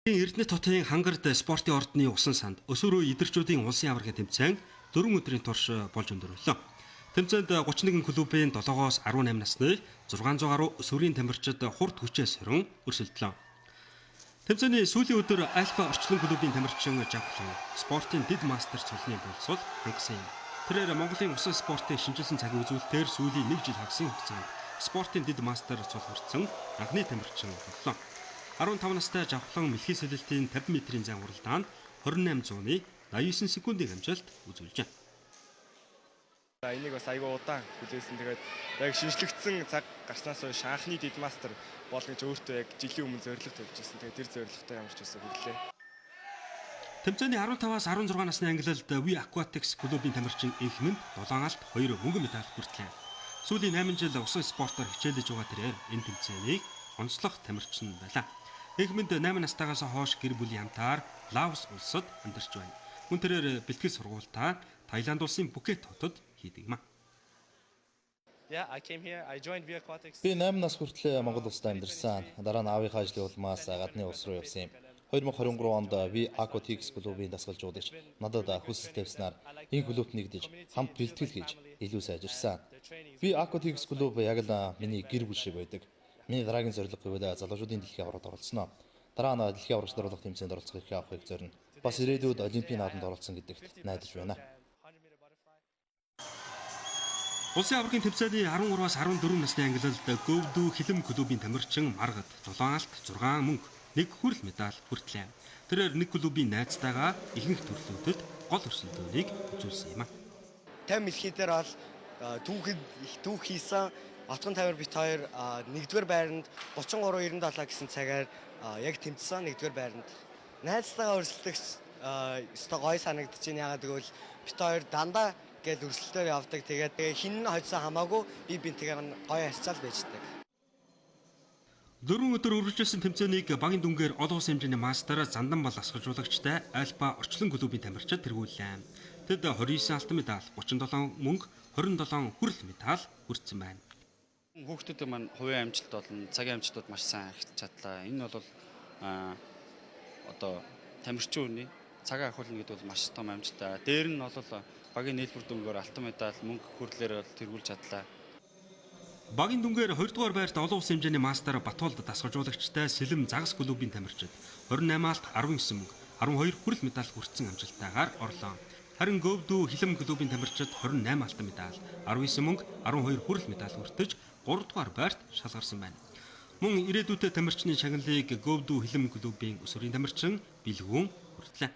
Эрдэнэт хотын Хангард спортын ордны усан санд өсвөр үе идэрчүүдийн улсын аваргын тэмцээн 4 өдрийн турш болж өндөрлөө. Тэмцээнд 31 клубын 7-оос 18 насны 600 гаруй өсвөрийн тамирчид хурд хүчээс сөрөн өрсөлдлөө. Тэмцээний сүүлийн өдөр Альфа орчлон клубын тамирчин Жавхлан спортын дид мастер цолны боловсрол хангасан юм. Тэрээр Монголын усан спортын шинжилсэн цагийн үзүүлэлтээр сүүлийн 1 жил хагсын хугацаанд спортын дид мастер цол хүртсэн анхны тамирчин боллоо. 15 настай Жавхлан мэлхийсэлэлтийн 50 метрийн зан уралдаанд 2800-ны 89 секундын амжилт үзүүлжээ. Энийг бас айгүй удаан хүлээсэн. Тэгээд яг шинжлэгдсэн цаг гарснаас хойш анхны дид мастер болно гэж өөртөө яг жилийн өмнө зорилго тавьж ирсэн. Тэгээд тэр зорилготой ямар ч байсан хүрлээ. Тэмцээний 15-аас 16 насны ангилалд V Aquatics клубын тамирчин Энхмэнд 7 алт 2 мөнгөн медаль хүртлээ. Сүүлийн 8 жил усан спортоор хичээлж байгаа тэрээр энэ тэмцээнийг онцлох тамирчин байлаа. Энхмэнд 8 настайгаас хойш гэр бүлийн хамтаар Лаос улсад амьдарч байна. Мөн тэрээр бэлтгэл сургуультаа Таиланд улсын Пхукет хотод хийдэг юм. Би 8 нас хүртэл Монгол улсад амьдарсан. Дараа нь аавынхаа ажлын улмаас гадны улс руу явсан юм. 2023 онд V Aquatics клубын дасгалжуулагч надад хүсэл тавьснаар энэ клубт нэгдэж хамт бэлтгэл хийж илүү сайжирсан. V Aquatics клуб яг л миний гэр бүл шиг байдаг. Миний дараагийн зорилго гэвэл залуучуудын дэлхийн аваргад оролцоно. Дараа нь дэлхийн аварга даруулах тэмцээнд оролцох эрхээ авахыг зорино. Бас ирээдүйд Олимпийн наадамд оролцсон гэдэгт найдаж байна. Улсын аваргын тэмцээний 13-аас 14 насны ангилалд Говьдүү хилэм клубын тамирчин Маргад 7 алт 6 мөнгө 1 хүрэл медаль хүртлээ. Тэрээр нэг клубын найзтайгаа ихэнх төрлүүдэд гол өрсөлдөөнийг үзүүлсэн юм. 50 мэлхий дээр бол түүх хийсэн Отгон тавир бит хоёр 1-р байранд 33.97 гэсэн цагаар яг тэмцсэн 1-р байранд. Найзтайгаа өрсөлдөгч өстой гоё санагдаж байна. Ягаад гэвэл бит хоёр дандаа гээд өрсөлдөөр явдаг. Тэгээд хин нь хоцсон хамаагүй бинтгээр гоё харьцаал байждаг. 4 өдөр үргэлжилсэн тэмцээнийг багийн дүнгээр олон улсын хэмжээний мастер Зандан бол асгалжуулагчтай Альфа орчлон клубын тамирчид тэргүүллээ. Тэд 29 алтан медаль, 37 мөнгө, 27 хүрэл медаль хүртсэн байна. Хүүхдүүд маань хувийн амжилт болон цагийн амжилтууд маш сайн эхэлж чадлаа. Энэ бол одоо тамирчин хүний цагаа ахиулна гэдэг бол маш том амжилт. Дээр нь бол багийн нийлбэр дүнгээр алтан медаль, мөнгө хүрлээр тэргүүлж чадлаа. Багийн дүнгээр 2 дугаар байрт олон улсын хэмжээний мастер Батуулд дасгалжуулагчтай Сэлэм Загас клубын тамирчид 28 алт 19 мөнгө, 12 хүрэл медаль хүртсэн амжилттайгаар орлоо. Харин Говьдүү хилэм клубын тамирчид 28 алтан медаль, 19 мөнгө, 12 хүрэл медаль хүртэж 3 дугаар байрт шалгарсан байна. Мөн ирээдүйд тамирчны шагналыг Говьдүү хилэм клубын өсвөрийн тамирчин Бэлгүүн хүртлээ.